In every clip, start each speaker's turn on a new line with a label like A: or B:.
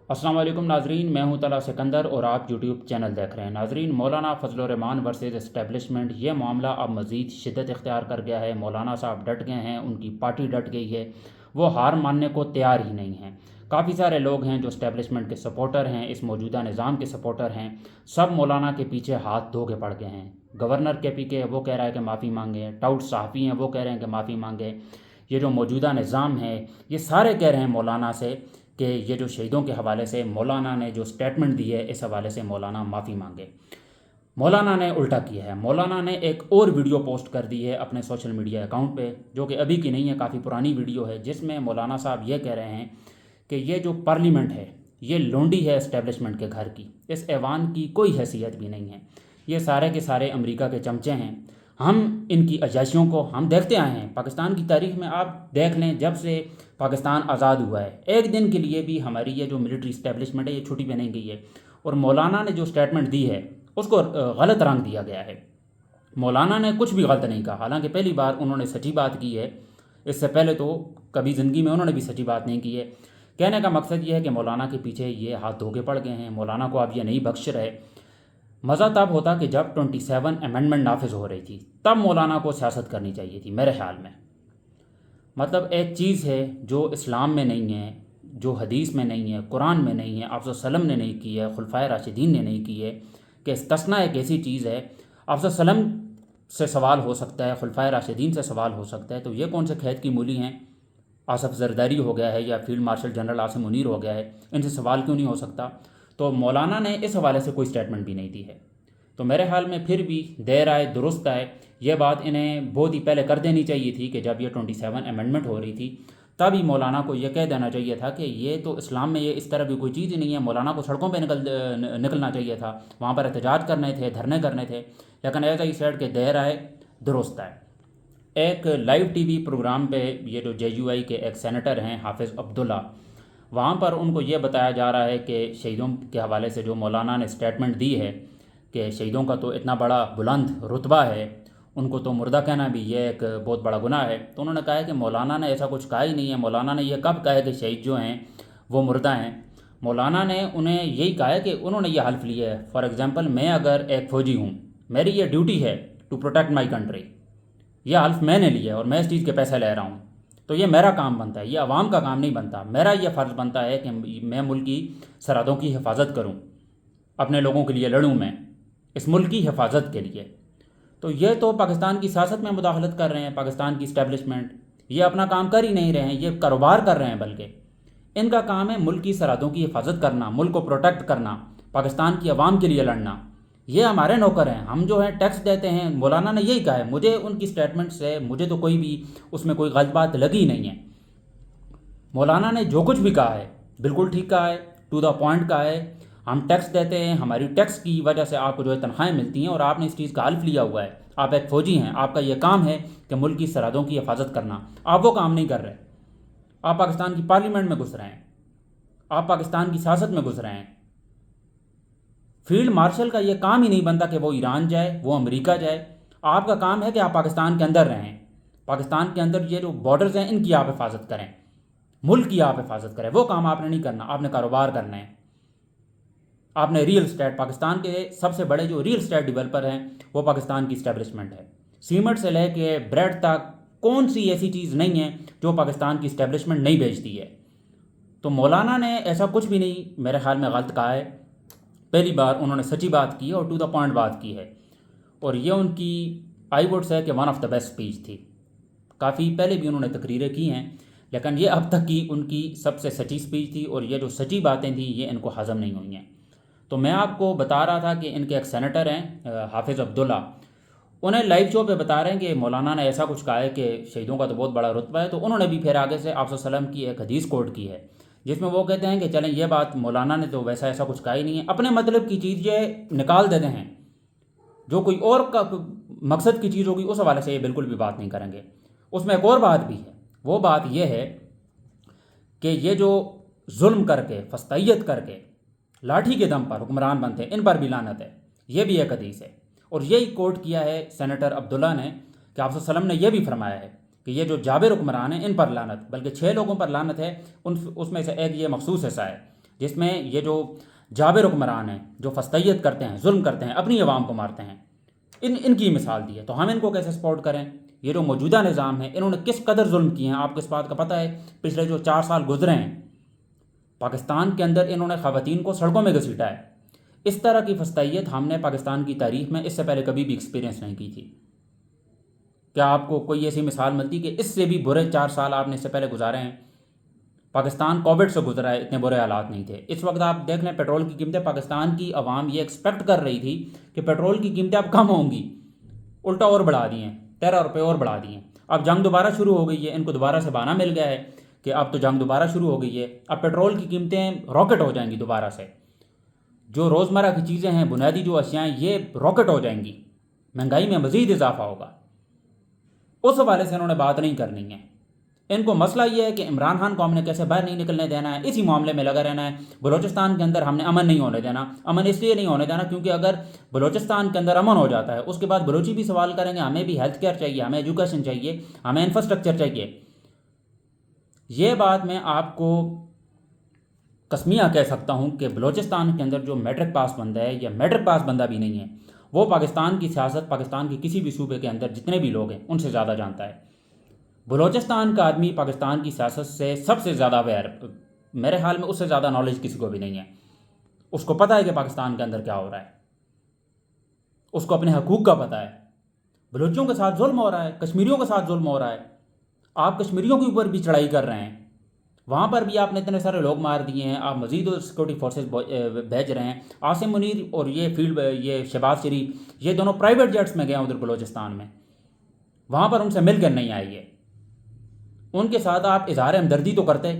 A: السلام علیکم ناظرین، میں ہوں طلحہ سکندر اور آپ یوٹیوب چینل دیکھ رہے ہیں۔ ناظرین، مولانا فضل الرحمان ورسز اسٹیبلشمنٹ، یہ معاملہ اب مزید شدت اختیار کر گیا ہے۔ مولانا صاحب ڈٹ گئے ہیں، ان کی پارٹی ڈٹ گئی ہے، وہ ہار ماننے کو تیار ہی نہیں ہیں۔ کافی سارے لوگ ہیں جو اسٹیبلشمنٹ کے سپورٹر ہیں، اس موجودہ نظام کے سپورٹر ہیں، سب مولانا کے پیچھے ہاتھ دھو کے پڑ گئے ہیں۔ گورنر کے پیچھے وہ کہہ رہا ہے کہ معافی مانگیں، ٹاؤٹ صحافی ہیں وہ کہہ رہے ہیں کہ معافی مانگیں، یہ جو موجودہ نظام ہے یہ سارے کہہ رہے ہیں مولانا سے کہ یہ جو شہیدوں کے حوالے سے مولانا نے جو سٹیٹمنٹ دی ہے اس حوالے سے مولانا معافی مانگے۔ مولانا نے الٹا کیا ہے۔ مولانا نے ایک اور ویڈیو پوسٹ کر دی ہے اپنے سوشل میڈیا اکاؤنٹ پہ، جو کہ ابھی کی نہیں ہے، کافی پرانی ویڈیو ہے، جس میں مولانا صاحب یہ کہہ رہے ہیں کہ یہ جو پارلیمنٹ ہے یہ لونڈی ہے اسٹیبلشمنٹ کے گھر کی، اس ایوان کی کوئی حیثیت بھی نہیں ہے، یہ سارے کے سارے امریکہ کے چمچے ہیں۔ ہم ان کی عیاشیوں کو ہم دیکھتے آئے ہیں، پاکستان کی تاریخ میں آپ دیکھ لیں، جب سے پاکستان آزاد ہوا ہے ایک دن کے لیے بھی ہماری یہ جو ملٹری اسٹیبلشمنٹ ہے یہ چھٹی پہ نہیں گئی ہے، اور مولانا نے جو سٹیٹمنٹ دی ہے اس کو غلط رنگ دیا گیا ہے۔ مولانا نے کچھ بھی غلط نہیں کہا، حالانکہ پہلی بار انہوں نے سچی بات کی ہے، اس سے پہلے تو کبھی زندگی میں انہوں نے بھی سچی بات نہیں کی ہے۔ کہنے کا مقصد یہ ہے کہ مولانا کے پیچھے یہ ہاتھ دھو کے پڑ گئے ہیں، مولانا کو اب یہ نہیں بخش رہے۔ مزہ تب ہوتا کہ جب 27 امینڈمنٹ نافذ ہو رہی تھی، تب مولانا کو سیاست کرنی چاہیے تھی میرے خیال میں۔ مطلب ایک چیز ہے جو اسلام میں نہیں ہے، جو حدیث میں نہیں ہے، قرآن میں نہیں ہے، آپ صلی اللہ علیہ وسلم نے نہیں کی ہے، خلفائے راشدین نے نہیں کی ہے، کہ استثناء ایک ایسی چیز ہے آپ صلی اللہ علیہ وسلم سے سوال ہو سکتا ہے، خلفائے راشدین سے سوال ہو سکتا ہے، تو یہ کون سے کھیت کی مولی ہیں؟ آصف زرداری ہو گیا ہے یا field marshal general Asim Munir ہو گیا ہے، ان سے سوال کیوں نہیں ہو سکتا؟ تو مولانا نے اس حوالے سے کوئی سٹیٹمنٹ بھی نہیں دی ہے۔ تو میرے خیال میں پھر بھی دیر آئے درست آئے، یہ بات انہیں بہت ہی پہلے کر دینی چاہیے تھی کہ جب یہ 27 امینڈمنٹ ہو رہی تھی تب ہی مولانا کو یہ کہہ دینا چاہیے تھا کہ یہ تو اسلام میں یہ اس طرح کی کوئی چیز ہی نہیں ہے۔ مولانا کو سڑکوں پہ نکلنا چاہیے تھا، وہاں پر احتجاج کرنے تھے، دھرنے کرنے تھے، لیکن ایسا ہی سیٹ کہ دیر آئے درست آئے۔ ایک لائیو ٹی وی پروگرام پہ یہ جو JUI کے ایک سینیٹر ہیں حافظ عبداللہ، وہاں پر ان کو یہ بتایا جا رہا ہے کہ شہیدوں کے حوالے سے جو مولانا نے سٹیٹمنٹ دی ہے کہ شہیدوں کا تو اتنا بڑا بلند رتبہ ہے، ان کو تو مردہ کہنا بھی یہ ایک بہت بڑا گناہ ہے۔ تو انہوں نے کہا ہے کہ مولانا نے ایسا کچھ کہا ہی نہیں ہے۔ مولانا نے یہ کب کہا ہے کہ شہید جو ہیں وہ مردہ ہیں؟ مولانا نے انہیں یہی کہا ہے کہ انہوں نے یہ حلف لیا ہے، فار ایگزامپل میں اگر ایک فوجی ہوں، میری یہ ڈیوٹی ہے ٹو پروٹیکٹ مائی کنٹری، یہ حلف میں نے لیا ہے اور میں اس چیز کے پیسے لے رہا ہوں، تو یہ میرا کام بنتا ہے، یہ عوام کا کام نہیں بنتا۔ میرا یہ فرض بنتا ہے کہ میں ملک کی سرحدوں کی حفاظت کروں، اپنے لوگوں کے لیے لڑوں، میں اس ملک کی حفاظت کے لیے۔ تو یہ تو پاکستان کی سیاست میں مداخلت کر رہے ہیں، پاکستان کی اسٹیبلشمنٹ یہ اپنا کام کر ہی نہیں رہے ہیں، یہ کاروبار کر رہے ہیں، بلکہ ان کا کام ہے ملک کی سرحدوں کی حفاظت کرنا، ملک کو پروٹیکٹ کرنا، پاکستان کی عوام کے لیے لڑنا۔ یہ ہمارے نوکر ہیں، ہم جو ہیں ٹیکس دیتے ہیں۔ مولانا نے یہی کہا ہے، مجھے ان کی سٹیٹمنٹ سے مجھے تو کوئی بھی اس میں کوئی غلط بات لگی نہیں ہے۔ مولانا نے جو کچھ بھی کہا ہے بالکل ٹھیک کہا ہے، ٹو دا پوائنٹ کہا ہے۔ ہم ٹیکس دیتے ہیں، ہماری ٹیکس کی وجہ سے آپ کو جو ہے تنخواہیں ملتی ہیں، اور آپ نے اس چیز کا حلف لیا ہوا ہے، آپ ایک فوجی ہیں، آپ کا یہ کام ہے کہ ملک کی سرحدوں کی حفاظت کرنا، آپ وہ کام نہیں کر رہے۔ آپ پاکستان کی پارلیمنٹ میں گھس رہے ہیں، آپ پاکستان کی سیاست میں گھس رہے ہیں۔ فیلڈ مارشل کا یہ کام ہی نہیں بنتا کہ وہ ایران جائے، وہ امریکہ جائے، آپ کا کام ہے کہ آپ پاکستان کے اندر رہیں، پاکستان کے اندر یہ جو بارڈرز ہیں ان کی آپ حفاظت کریں، ملک کی آپ حفاظت کریں۔ وہ کام آپ نے نہیں کرنا، آپ نے کاروبار کرنا ہے، آپ نے ریئل اسٹیٹ، پاکستان کے سب سے بڑے جو ریئل اسٹیٹ ڈیولپر ہیں وہ پاکستان کی اسٹیبلشمنٹ ہے۔ سیمنٹ سے لے کے بریڈ تک کون سی ایسی چیز نہیں ہے جو پاکستان کی اسٹیبلشمنٹ نہیں بیچتی ہے۔ تو مولانا نے ایسا کچھ بھی نہیں میرے خیال میں غلط کہا ہے، پہلی بار انہوں نے سچی بات کی ہے اور ٹو دا پوائنٹ بات کی ہے، اور یہ ان کی آئی ووڈ سے کہ one of the best speech تھی۔ کافی پہلے بھی انہوں نے تقریریں کی ہیں، لیکن یہ اب تک کی ان کی سب سے سچی اسپیچ تھی، اور یہ جو سچی باتیں تھیں یہ ان کو ہضم نہیں ہوئی ہیں۔ تو میں آپ کو بتا رہا تھا کہ ان کے ایک سینیٹر ہیں حافظ عبداللہ، انہیں لائیو شو پہ بتا رہے ہیں کہ مولانا نے ایسا کچھ کہا ہے کہ شہیدوں کا تو بہت بڑا رتبہ ہے، تو انہوں نے بھی پھر آگے سے آپ صلی اللہ علیہ وسلم کی ایک حدیث کوٹ کی ہے، جس میں وہ کہتے ہیں کہ چلیں یہ بات مولانا نے تو ویسا ایسا کچھ کہا ہی نہیں ہے، اپنے مطلب کی چیز یہ نکال دیتے ہیں، جو کوئی اور کا مقصد کی چیز ہوگی اس حوالے سے یہ بالکل بھی بات نہیں کریں گے۔ اس میں ایک اور بات بھی ہے، وہ بات یہ ہے کہ یہ جو ظلم کر کے، فسطائیت کر کے، لاٹھی کے دم پر حکمران بنتے ہیں، ان پر بھی لعنت ہے، یہ بھی ایک حدیث ہے، اور یہی کوٹ کیا ہے سینیٹر عبداللہ نے کہ آپ صلی اللہ علیہ وسلم نے یہ بھی فرمایا ہے کہ یہ جو جابر حکمران ہیں ان پر لعنت، بلکہ 6 لوگوں پر لعنت ہے، اس میں سے ایک یہ مخصوص حصہ ہے جس میں یہ جو جابر حکمران ہیں جو فسطیت کرتے ہیں، ظلم کرتے ہیں، اپنی عوام کو مارتے ہیں، ان کی مثال دی ہے. تو ہم ان کو کیسے سپورٹ کریں؟ یہ جو موجودہ نظام ہے انہوں نے کس قدر ظلم کیے ہیں آپ کو اس بات کا پتہ ہے. پچھلے جو 4 سال گزرے ہیں پاکستان کے اندر انہوں نے خواتین کو سڑکوں میں گھسیٹا ہے. اس طرح کی فسطیت ہم نے پاکستان کی تاریخ میں اس سے پہلے کبھی بھی ایکسپیرینس نہیں کی تھی. کیا آپ کو کوئی ایسی مثال ملتی کہ اس سے بھی برے 4 سال آپ نے اس سے پہلے گزارے ہیں؟ پاکستان کووڈ سے گزرا ہے، اتنے برے حالات نہیں تھے. اس وقت آپ دیکھ لیں پیٹرول کی قیمتیں، پاکستان کی عوام یہ ایکسپیکٹ کر رہی تھی کہ پیٹرول کی قیمتیں اب کم ہوں گی، الٹا اور بڑھا دی ہیں، 13 روپے اور بڑھا دی ہیں. اب جنگ دوبارہ شروع ہو گئی ہے، ان کو دوبارہ سے بہانہ مل گیا ہے کہ اب تو جنگ دوبارہ شروع ہو گئی ہے، اب پیٹرول کی قیمتیں راکٹ ہو جائیں گی دوبارہ سے. جو روزمرہ کی چیزیں ہیں، بنیادی جو اشیاء ہیں، یہ راکٹ ہو جائیں گی، مہنگائی میں مزید اضافہ ہوگا. اس حوالے سے انہوں نے بات نہیں کرنی ہے. ان کو مسئلہ یہ ہے کہ عمران خان کو ہم نے کیسے باہر نہیں نکلنے دینا ہے، اسی معاملے میں لگا رہنا ہے. بلوچستان کے اندر ہم نے امن نہیں ہونے دینا. امن اس لیے نہیں ہونے دینا کیونکہ اگر بلوچستان کے اندر امن ہو جاتا ہے اس کے بعد بلوچی بھی سوال کریں گے ہمیں بھی ہیلتھ کیئر چاہیے، ہمیں ایجوکیشن چاہیے، ہمیں انفراسٹرکچر چاہیے. یہ بات میں آپ کو قسمیہ کہہ سکتا ہوں کہ بلوچستان کے اندر جو میٹرک پاس بندہ ہے یا میٹرک پاس بندہ بھی نہیں ہے، وہ پاکستان کی سیاست، پاکستان کے کسی بھی صوبے کے اندر جتنے بھی لوگ ہیں ان سے زیادہ جانتا ہے. بلوچستان کا آدمی پاکستان کی سیاست سے سب سے زیادہ اویئر، میرے خیال میں اس سے زیادہ نالج کسی کو بھی نہیں ہے. اس کو پتہ ہے کہ پاکستان کے اندر کیا ہو رہا ہے، اس کو اپنے حقوق کا پتہ ہے. بلوچوں کے ساتھ ظلم ہو رہا ہے، کشمیریوں کے ساتھ ظلم ہو رہا ہے. آپ کشمیریوں کے اوپر بھی چڑھائی کر رہے ہیں، وہاں پر بھی آپ نے اتنے سارے لوگ مار دیے ہیں، آپ مزید سیکورٹی فورسز بھیج رہے ہیں. عاصم منیر اور یہ شہباز شریف یہ دونوں پرائیویٹ جیٹس میں گئے ہیں ادھر بلوچستان میں، وہاں پر ان سے مل کر نہیں آئے. یہ ان کے ساتھ آپ اظہار ہمدردی تو کرتے.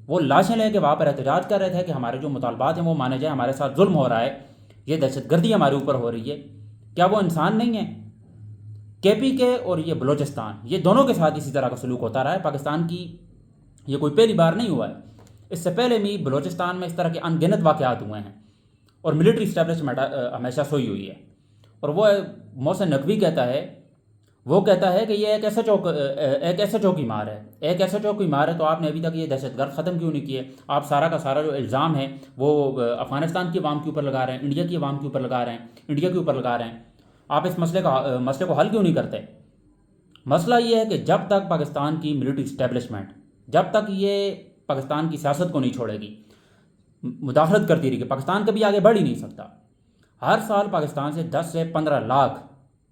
A: وہ لاشیں لے کے وہاں پر احتجاج کر رہے تھے کہ ہمارے جو مطالبات ہیں وہ مانے جائیں، ہمارے ساتھ ظلم ہو رہا ہے، یہ دہشت گردی ہمارے اوپر ہو رہی ہے. کیا وہ انسان نہیں ہے؟ کے پی کے اور یہ بلوچستان یہ دونوں کے ساتھ اسی طرح کا سلوک ہوتا رہا ہے. پاکستان کی یہ کوئی پہلی بار نہیں ہوا ہے، اس سے پہلے بھی بلوچستان میں اس طرح کے ان گنت واقعات ہوئے ہیں اور ملٹری اسٹیبلشمنٹ ہمیشہ سوئی ہوئی ہے. اور وہ محسن نقوی کہتا ہے کہ یہ ایک ایس ایچ او کی مار ہے. ایک ایس ایچ او کی مار ہے تو آپ نے ابھی تک یہ دہشت گرد ختم کیوں نہیں کیے؟ آپ سارا کا سارا جو الزام ہے وہ افغانستان کی عوام کے اوپر لگا رہے ہیں، انڈیا کی عوام کے اوپر لگا رہے ہیں، انڈیا کے اوپر لگا رہے ہیں. آپ اس مسئلے کو حل کیوں نہیں کرتے؟ مسئلہ یہ ہے کہ جب تک پاکستان کی ملٹری اسٹیبلشمنٹ، جب تک یہ پاکستان کی سیاست کو نہیں چھوڑے گی، مداخلت کرتی رہی، کہ پاکستان کبھی آگے بڑھ ہی نہیں سکتا. ہر سال پاکستان سے 10 سے 15 لاکھ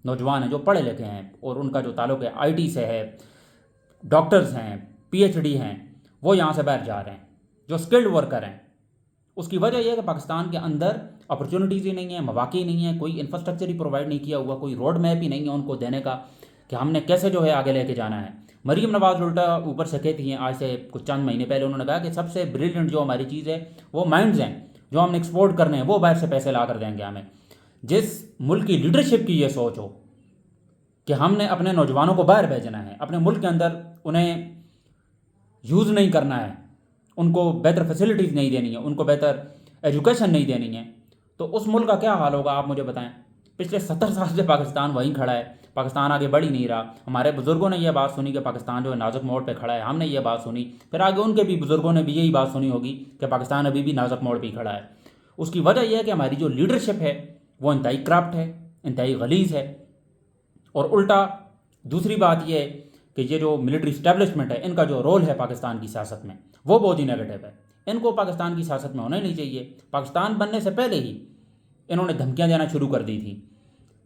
A: نوجوان ہیں جو پڑھے لکھے ہیں اور ان کا جو تعلق ہے آئی ٹی سے ہے، ڈاکٹرز ہیں، پی ایچ ڈی ہیں، وہ یہاں سے باہر جا رہے ہیں جو سکلڈ ورکر ہیں. اس کی وجہ یہ ہے کہ پاکستان کے اندر اپرچونیٹیز ہی نہیں ہیں، مواقع ہی نہیں ہیں، کوئی انفراسٹرکچر ہی پرووائڈ نہیں کیا ہوا، کوئی روڈ میپ ہی نہیں ہے ان کو دینے کا کہ ہم نے کیسے جو ہے آگے لے کے جانا ہے. مریم نواز الٹا اوپر سے کہتی ہیں، آج سے کچھ چند مہینے پہلے انہوں نے کہا کہ سب سے بریلینٹ جو ہماری چیز ہے وہ مائنڈز ہیں جو ہم نے ایکسپورٹ کرنے ہیں، وہ باہر سے پیسے لا کر دیں گے ہمیں. جس ملک کی لیڈرشپ کی یہ سوچ ہو کہ ہم نے اپنے نوجوانوں کو باہر بھیجنا ہے، اپنے ملک کے اندر انہیں یوز نہیں کرنا ہے، ان کو بہتر فیسلٹیز نہیں دینی ہے، ان کو بہتر ایجوکیشن نہیں دینی ہے، تو اس ملک کا کیا حال ہوگا آپ مجھے بتائیں. پچھلے 70 سال سے پاکستان وہیں کھڑا ہے، پاکستان آگے بڑھ ہی نہیں رہا. ہمارے بزرگوں نے یہ بات سنی کہ پاکستان جو ہے نازک موڑ پہ کھڑا ہے، ہم نے یہ بات سنی، پھر آگے ان کے بھی بزرگوں نے بھی یہی بات سنی ہوگی کہ پاکستان ابھی بھی نازک موڑ پہ ہی کھڑا ہے. اس کی وجہ یہ ہے کہ ہماری جو لیڈرشپ ہے وہ انتہائی کرپٹ ہے، انتہائی غلیظ ہے. اور الٹا دوسری بات یہ ہے کہ یہ جو ملٹری اسٹیبلشمنٹ ہے ان کا جو رول ہے پاکستان کی سیاست میں وہ بہت ہی نیگیٹو ہے. ان کو پاکستان کی سیاست میں ہونا ہی نہیں چاہیے. پاکستان بننے سے پہلے ہی انہوں نے دھمکیاں دینا شروع کر دی تھی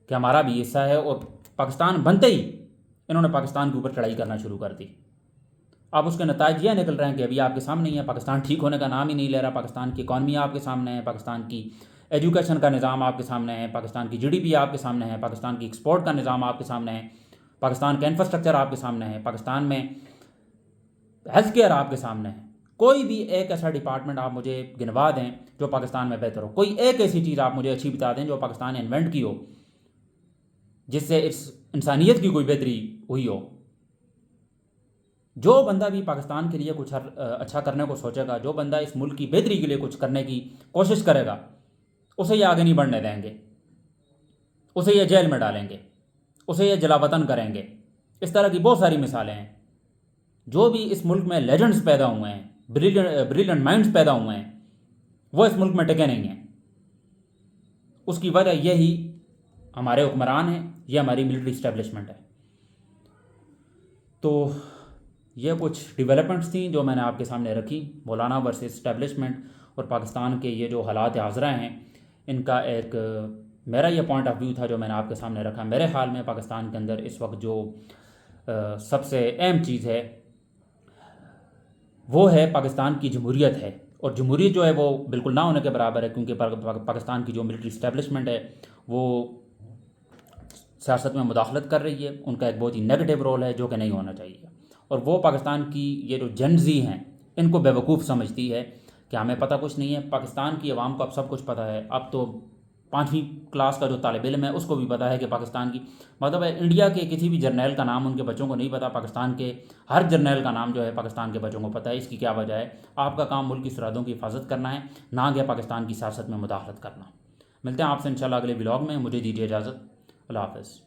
A: کہ ہمارا بھی حصہ ہے، اور پاکستان بنتے ہی انہوں نے پاکستان کے اوپر چڑھائی کرنا شروع کر دی. اب اس کے نتائج یہ نکل رہے ہیں کہ ابھی آپ کے سامنے ہی ہے، پاکستان ٹھیک ہونے کا نام ہی نہیں لے رہا. پاکستان کی اکانومی آپ کے سامنے ہے، پاکستان کی ایجوکیشن کا نظام آپ کے سامنے ہے، پاکستان کی جی ڈی پی آپ کے سامنے ہے، پاکستان کی ایکسپورٹ کا نظام آپ کے سامنے ہے، پاکستان کا انفراسٹرکچر آپ کے سامنے ہے، پاکستان میں ہیلتھ کیئر آپ کے سامنے ہے. کوئی بھی ایک ایسا ڈپارٹمنٹ آپ مجھے گنوا دیں جو پاکستان میں بہتر ہو. کوئی ایک ایسی چیز آپ مجھے اچھی بتا دیں جو پاکستان نے انوینٹ کی ہو، جس سے اس انسانیت کی کوئی بہتری ہوئی ہو. جو بندہ بھی پاکستان کے لیے کچھ اچھا کرنے کو سوچے گا، جو بندہ اس ملک کی بہتری کے لیے کچھ کرنے کی کوشش کرے گا، اسے یہ آگے نہیں بڑھنے دیں گے، اسے یہ جیل میں ڈالیں گے، اسے یہ جلا وطن کریں گے. اس طرح کی بہت ساری مثالیں ہیں. جو بھی اس ملک میں لیجنڈز پیدا ہوئے ہیں، بریلینٹ مائنڈز پیدا ہوئے ہیں، وہ اس ملک میں ٹکے نہیں ہیں. اس کی وجہ یہی ہمارے حکمران ہیں، یہ ہماری ملٹری اسٹیبلشمنٹ ہے. تو یہ کچھ ڈیولپمنٹس تھیں جو میں نے آپ کے سامنے رکھی، مولانا ورسز اسٹیبلشمنٹ اور پاکستان کے یہ جو حالات حاضرہ ہیں ان کا ایک میرا یہ پوائنٹ آف ویو تھا جو میں نے آپ کے سامنے رکھا. میرے خیال میں پاکستان کے اندر اس وقت جو سب سے اہم چیز ہے وہ ہے پاکستان کی جمہوریت ہے، اور جمہوریت جو ہے وہ بالکل نہ ہونے کے برابر ہے، کیونکہ پاکستان کی جو ملٹری اسٹیبلشمنٹ ہے وہ سیاست میں مداخلت کر رہی ہے. ان کا ایک بہت ہی نیگیٹو رول ہے جو کہ نہیں ہونا چاہیے. اور وہ پاکستان کی یہ جو جنزی ہیں ان کو بیوقوف سمجھتی ہے کہ ہمیں پتہ کچھ نہیں ہے. پاکستان کی عوام کو اب سب کچھ پتہ ہے. اب تو 5ویں کلاس کا جو طالب علم ہے اس کو بھی پتہ ہے کہ پاکستان کی مطلب ہے انڈیا کے کسی بھی جرنیل کا نام ان کے بچوں کو نہیں پتہ، پاکستان کے ہر جرنیل کا نام جو ہے پاکستان کے بچوں کو پتہ ہے. اس کی کیا وجہ ہے؟ آپ کا کام ملک کی سرحدوں کی حفاظت کرنا ہے، نہ کہ پاکستان کی سیاست میں مداخلت کرنا. ملتے ہیں آپ سے انشاءاللہ اگلے ولاگ میں. مجھے دیجیے اجازت. اللہ حافظ.